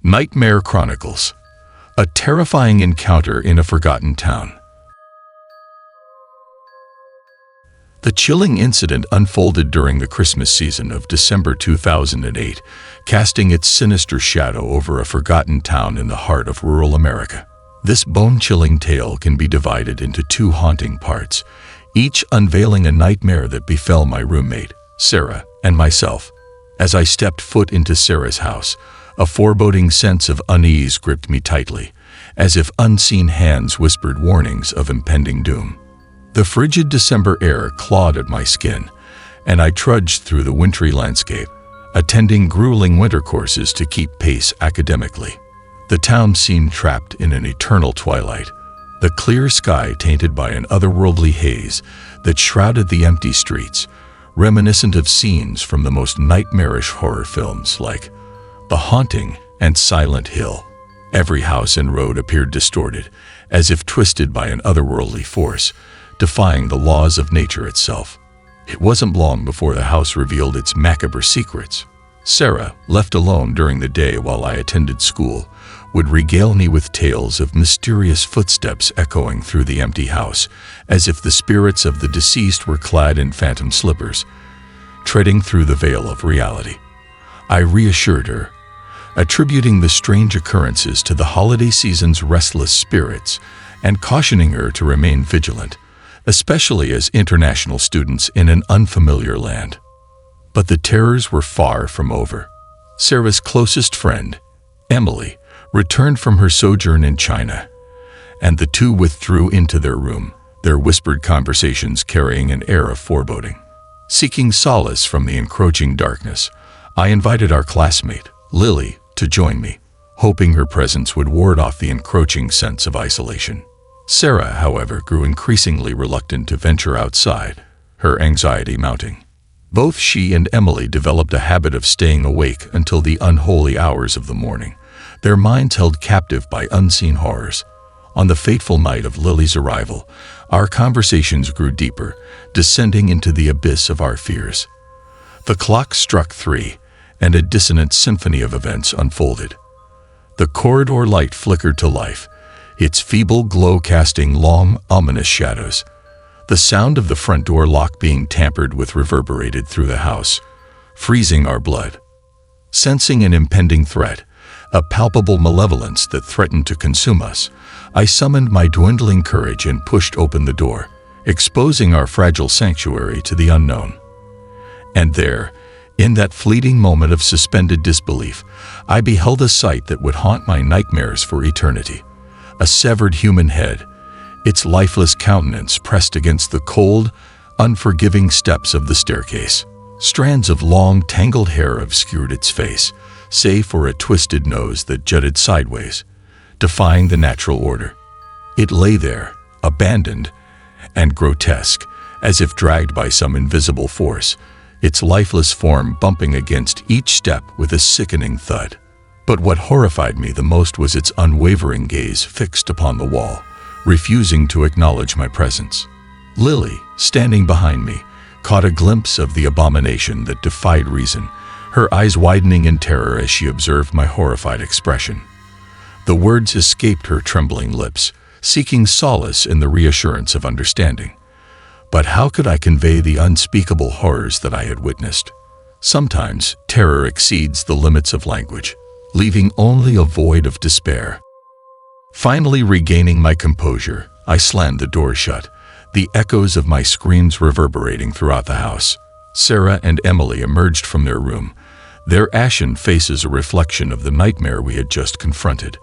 Nightmare Chronicles: A Terrifying Encounter in a Forgotten Town. The chilling incident unfolded during the Christmas season of December 2008, casting its sinister shadow over a forgotten town in the heart of rural America. This bone-chilling tale can be divided into two haunting parts, each unveiling a nightmare that befell my roommate, Sarah, and myself. As I stepped foot into Sarah's house, a foreboding sense of unease gripped me tightly, as if unseen hands whispered warnings of impending doom. The frigid December air clawed at my skin, and I trudged through the wintry landscape, attending grueling winter courses to keep pace academically. The town seemed trapped in an eternal twilight, the clear sky tainted by an otherworldly haze that shrouded the empty streets, reminiscent of scenes from the most nightmarish horror films like The Haunting and Silent Hill. Every house and road appeared distorted, as if twisted by an otherworldly force, defying the laws of nature itself. It wasn't long before the house revealed its macabre secrets. Sarah, left alone during the day while I attended school, would regale me with tales of mysterious footsteps echoing through the empty house, as if the spirits of the deceased were clad in phantom slippers, treading through the veil of reality. I reassured her, attributing the strange occurrences to the holiday season's restless spirits and cautioning her to remain vigilant, especially as international students in an unfamiliar land. But the terrors were far from over. Sarah's closest friend, Emily, returned from her sojourn in China, and the two withdrew into their room, their whispered conversations carrying an air of foreboding. Seeking solace from the encroaching darkness, I invited our classmate, Lily, to join me, hoping her presence would ward off the encroaching sense of isolation. Sarah, however, grew increasingly reluctant to venture outside, her anxiety mounting. Both she and Emily developed a habit of staying awake until the unholy hours of the morning, their minds held captive by unseen horrors. On the fateful night of Lily's arrival, our conversations grew deeper, descending into the abyss of our fears. The clock struck 3, and a dissonant symphony of events unfolded. The corridor light flickered to life, its feeble glow casting long, ominous shadows. The sound of the front door lock being tampered with reverberated through the house, freezing our blood. Sensing an impending threat, a palpable malevolence that threatened to consume us, I summoned my dwindling courage and pushed open the door, exposing our fragile sanctuary to the unknown. And there, in that fleeting moment of suspended disbelief, I beheld a sight that would haunt my nightmares for eternity. A severed human head, its lifeless countenance pressed against the cold, unforgiving steps of the staircase. Strands of long, tangled hair obscured its face, save for a twisted nose that jutted sideways, defying the natural order. It lay there, abandoned and grotesque, as if dragged by some invisible force, its lifeless form bumping against each step with a sickening thud. But what horrified me the most was its unwavering gaze fixed upon the wall, refusing to acknowledge my presence. Lily, standing behind me, caught a glimpse of the abomination that defied reason, her eyes widening in terror as she observed my horrified expression. The words escaped her trembling lips, seeking solace in the reassurance of understanding. But how could I convey the unspeakable horrors that I had witnessed? Sometimes terror exceeds the limits of language, leaving only a void of despair. Finally regaining my composure, I slammed the door shut, the echoes of my screams reverberating throughout the house. Sarah and Emily emerged from their room, their ashen faces a reflection of the nightmare we had just confronted.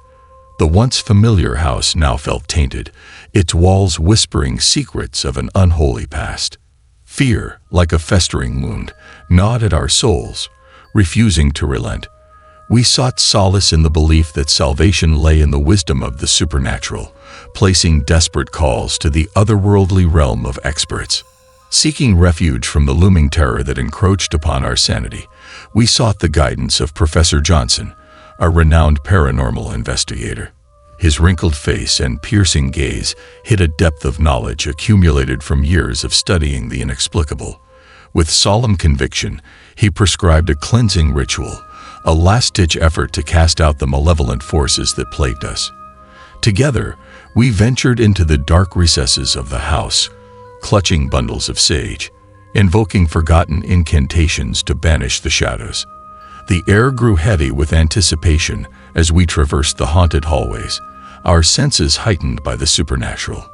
The once familiar house now felt tainted, its walls whispering secrets of an unholy past. Fear, like a festering wound, gnawed at our souls, refusing to relent. We sought solace in the belief that salvation lay in the wisdom of the supernatural, placing desperate calls to the otherworldly realm of experts. Seeking refuge from the looming terror that encroached upon our sanity, we sought the guidance of Professor Johnson, a renowned paranormal investigator. His wrinkled face and piercing gaze hid a depth of knowledge accumulated from years of studying the inexplicable. With solemn conviction, he prescribed a cleansing ritual, a last-ditch effort to cast out the malevolent forces that plagued us. Together, we ventured into the dark recesses of the house, clutching bundles of sage, invoking forgotten incantations to banish the shadows. The air grew heavy with anticipation as we traversed the haunted hallways, our senses heightened by the supernatural.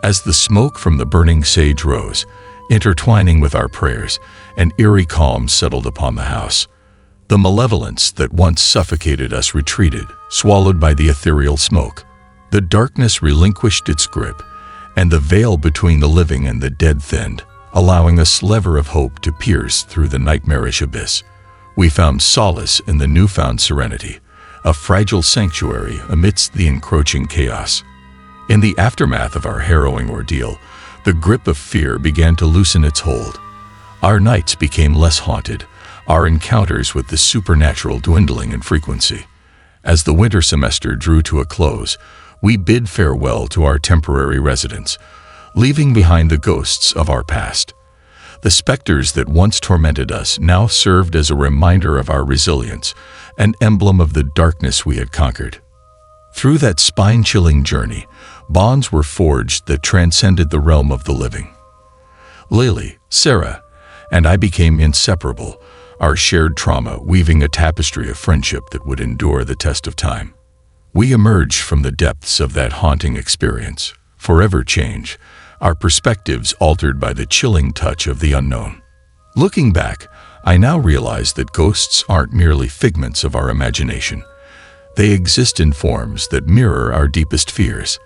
As the smoke from the burning sage rose, intertwining with our prayers, an eerie calm settled upon the house. The malevolence that once suffocated us retreated, swallowed by the ethereal smoke. The darkness relinquished its grip, and the veil between the living and the dead thinned, allowing a sliver of hope to pierce through the nightmarish abyss. We found solace in the newfound serenity, a fragile sanctuary amidst the encroaching chaos. In the aftermath of our harrowing ordeal, the grip of fear began to loosen its hold. Our nights became less haunted, our encounters with the supernatural dwindling in frequency. As the winter semester drew to a close, we bid farewell to our temporary residence, leaving behind the ghosts of our past. The specters that once tormented us now served as a reminder of our resilience, an emblem of the darkness we had conquered. Through that spine-chilling journey, bonds were forged that transcended the realm of the living. Lily, Sarah, and I became inseparable, our shared trauma weaving a tapestry of friendship that would endure the test of time. We emerged from the depths of that haunting experience, forever changed, our perspectives altered by the chilling touch of the unknown. Looking back, I now realize that ghosts aren't merely figments of our imagination. They exist in forms that mirror our deepest fears.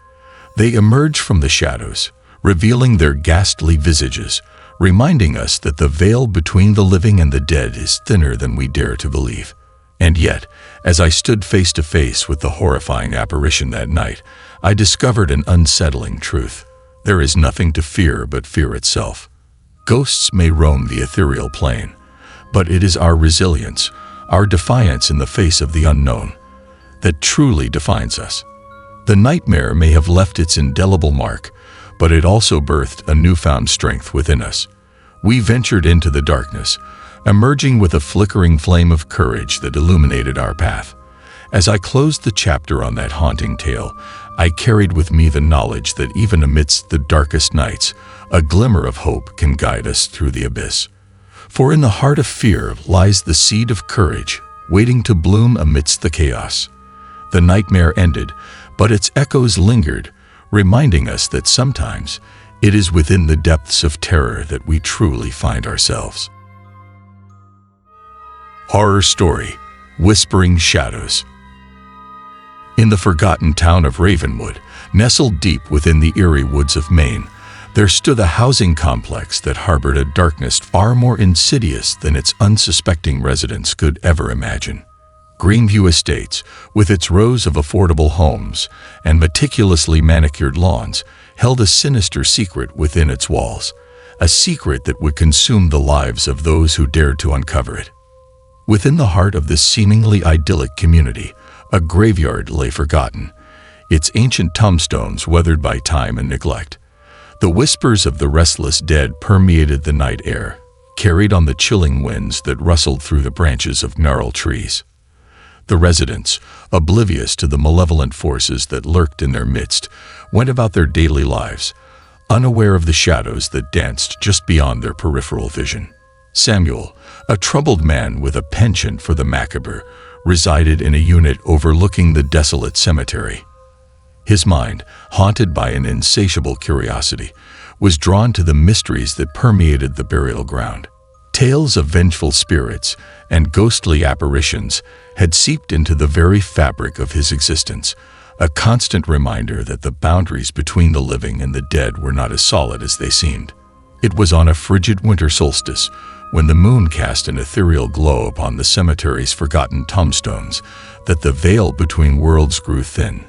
They emerge from the shadows, revealing their ghastly visages, reminding us that the veil between the living and the dead is thinner than we dare to believe. And yet, as I stood face to face with the horrifying apparition that night, I discovered an unsettling truth. There is nothing to fear but fear itself. Ghosts may roam the ethereal plane, but it is our resilience, our defiance in the face of the unknown, that truly defines us. The nightmare may have left its indelible mark, but it also birthed a newfound strength within us. We ventured into the darkness, emerging with a flickering flame of courage that illuminated our path. As I closed the chapter on that haunting tale, I carried with me the knowledge that even amidst the darkest nights, a glimmer of hope can guide us through the abyss. For in the heart of fear lies the seed of courage, waiting to bloom amidst the chaos. The nightmare ended, but its echoes lingered, reminding us that sometimes it is within the depths of terror that we truly find ourselves. Horror story, Whispering Shadows. In the forgotten town of Ravenwood, nestled deep within the eerie woods of Maine, there stood a housing complex that harbored a darkness far more insidious than its unsuspecting residents could ever imagine. Greenview Estates, with its rows of affordable homes and meticulously manicured lawns, held a sinister secret within its walls, a secret that would consume the lives of those who dared to uncover it. Within the heart of this seemingly idyllic community, a graveyard lay forgotten, its ancient tombstones weathered by time and neglect. The whispers of the restless dead permeated the night air, carried on the chilling winds that rustled through the branches of gnarled trees. The residents, oblivious to the malevolent forces that lurked in their midst, went about their daily lives, unaware of the shadows that danced just beyond their peripheral vision. Samuel, a troubled man with a penchant for the macabre, resided in a unit overlooking the desolate cemetery. His mind, haunted by an insatiable curiosity, was drawn to the mysteries that permeated the burial ground. Tales of vengeful spirits and ghostly apparitions had seeped into the very fabric of his existence, a constant reminder that the boundaries between the living and the dead were not as solid as they seemed. It was on a frigid winter solstice, when the moon cast an ethereal glow upon the cemetery's forgotten tombstones, that the veil between worlds grew thin.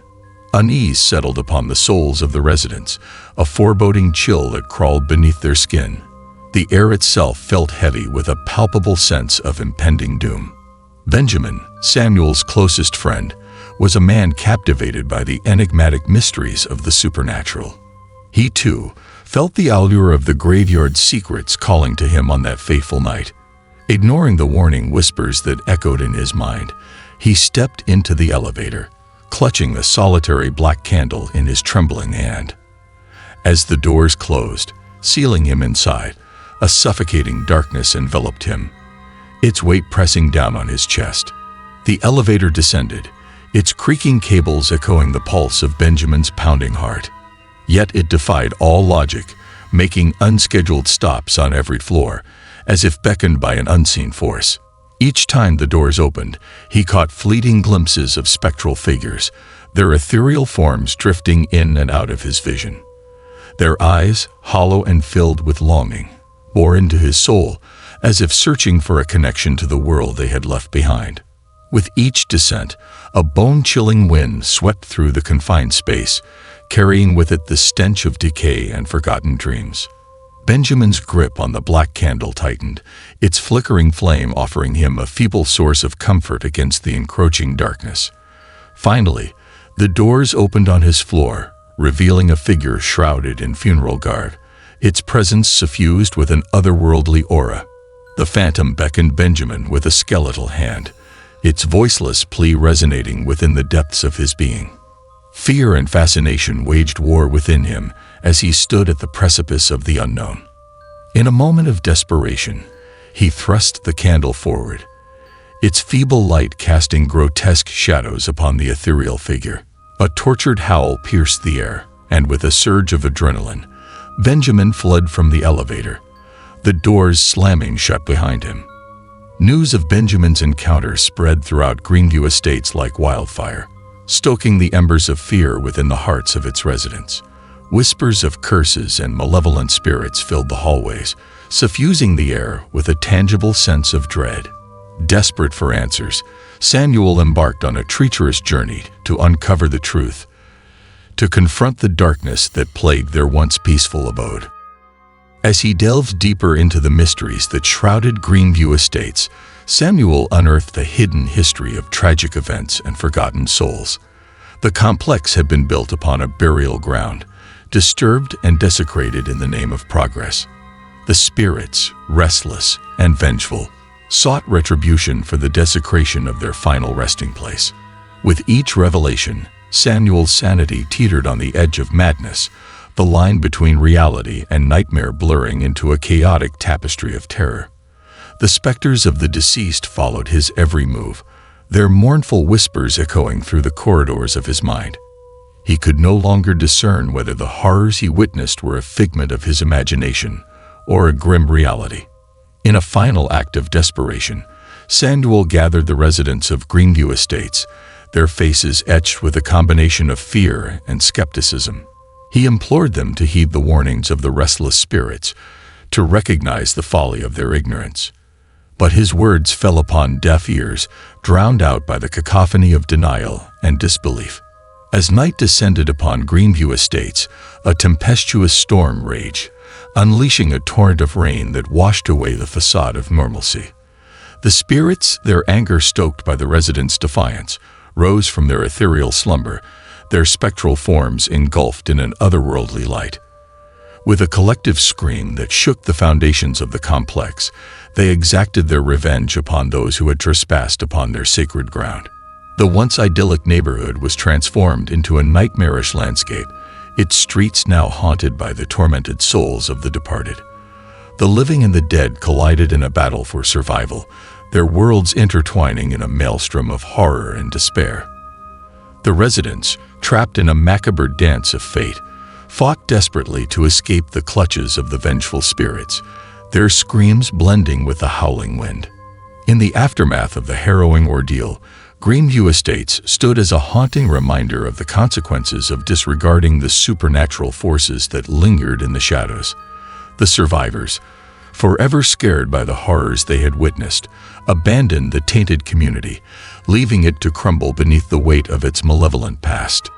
Unease settled upon the souls of the residents, a foreboding chill that crawled beneath their skin. The air itself felt heavy with a palpable sense of impending doom. Benjamin, Samuel's closest friend, was a man captivated by the enigmatic mysteries of the supernatural. He, too, felt the allure of the graveyard's secrets calling to him on that fateful night. Ignoring the warning whispers that echoed in his mind, he stepped into the elevator, clutching the solitary black candle in his trembling hand. As the doors closed, sealing him inside, a suffocating darkness enveloped him, its weight pressing down on his chest. The elevator descended, its creaking cables echoing the pulse of Benjamin's pounding heart. Yet it defied all logic, making unscheduled stops on every floor, as if beckoned by an unseen force. Each time the doors opened, he caught fleeting glimpses of spectral figures, their ethereal forms drifting in and out of his vision. Their eyes, hollow and filled with longing, bore into his soul, as if searching for a connection to the world they had left behind. With each descent, a bone-chilling wind swept through the confined space, carrying with it the stench of decay and forgotten dreams. Benjamin's grip on the black candle tightened, its flickering flame offering him a feeble source of comfort against the encroaching darkness. Finally, the doors opened on his floor, revealing a figure shrouded in funeral garb, its presence suffused with an otherworldly aura. The phantom beckoned Benjamin with a skeletal hand, its voiceless plea resonating within the depths of his being. Fear and fascination waged war within him as he stood at the precipice of the unknown. In a moment of desperation, he thrust the candle forward, its feeble light casting grotesque shadows upon the ethereal figure. A tortured howl pierced the air, and with a surge of adrenaline, Benjamin fled from the elevator, the doors slamming shut behind him. News of Benjamin's encounter spread throughout Greenview Estates like wildfire, stoking the embers of fear within the hearts of its residents. Whispers of curses and malevolent spirits filled the hallways, suffusing the air with a tangible sense of dread. Desperate for answers, Samuel embarked on a treacherous journey to uncover the truth, to confront the darkness that plagued their once peaceful abode. As he delved deeper into the mysteries that shrouded Greenview Estates, Samuel unearthed a hidden history of tragic events and forgotten souls. The complex had been built upon a burial ground, disturbed and desecrated in the name of progress. The spirits, restless and vengeful, sought retribution for the desecration of their final resting place. With each revelation, Samuel's sanity teetered on the edge of madness, the line between reality and nightmare blurring into a chaotic tapestry of terror. The specters of the deceased followed his every move, their mournful whispers echoing through the corridors of his mind. He could no longer discern whether the horrors he witnessed were a figment of his imagination or a grim reality. In a final act of desperation, Samuel gathered the residents of Greenview Estates, their faces etched with a combination of fear and skepticism. He implored them to heed the warnings of the restless spirits, to recognize the folly of their ignorance. But his words fell upon deaf ears, drowned out by the cacophony of denial and disbelief. As night descended upon Greenview Estates, a tempestuous storm raged, unleashing a torrent of rain that washed away the facade of normalcy. The spirits, their anger stoked by the residents' defiance, rose from their ethereal slumber, their spectral forms engulfed in an otherworldly light. With a collective scream that shook the foundations of the complex, they exacted their revenge upon those who had trespassed upon their sacred ground. The once idyllic neighborhood was transformed into a nightmarish landscape, its streets now haunted by the tormented souls of the departed. The living and the dead collided in a battle for survival, their worlds intertwining in a maelstrom of horror and despair. The residents, trapped in a macabre dance of fate, fought desperately to escape the clutches of the vengeful spirits, their screams blending with the howling wind. In the aftermath of the harrowing ordeal, Greenview Estates stood as a haunting reminder of the consequences of disregarding the supernatural forces that lingered in the shadows. The survivors, forever scared by the horrors they had witnessed, abandoned the tainted community, leaving it to crumble beneath the weight of its malevolent past.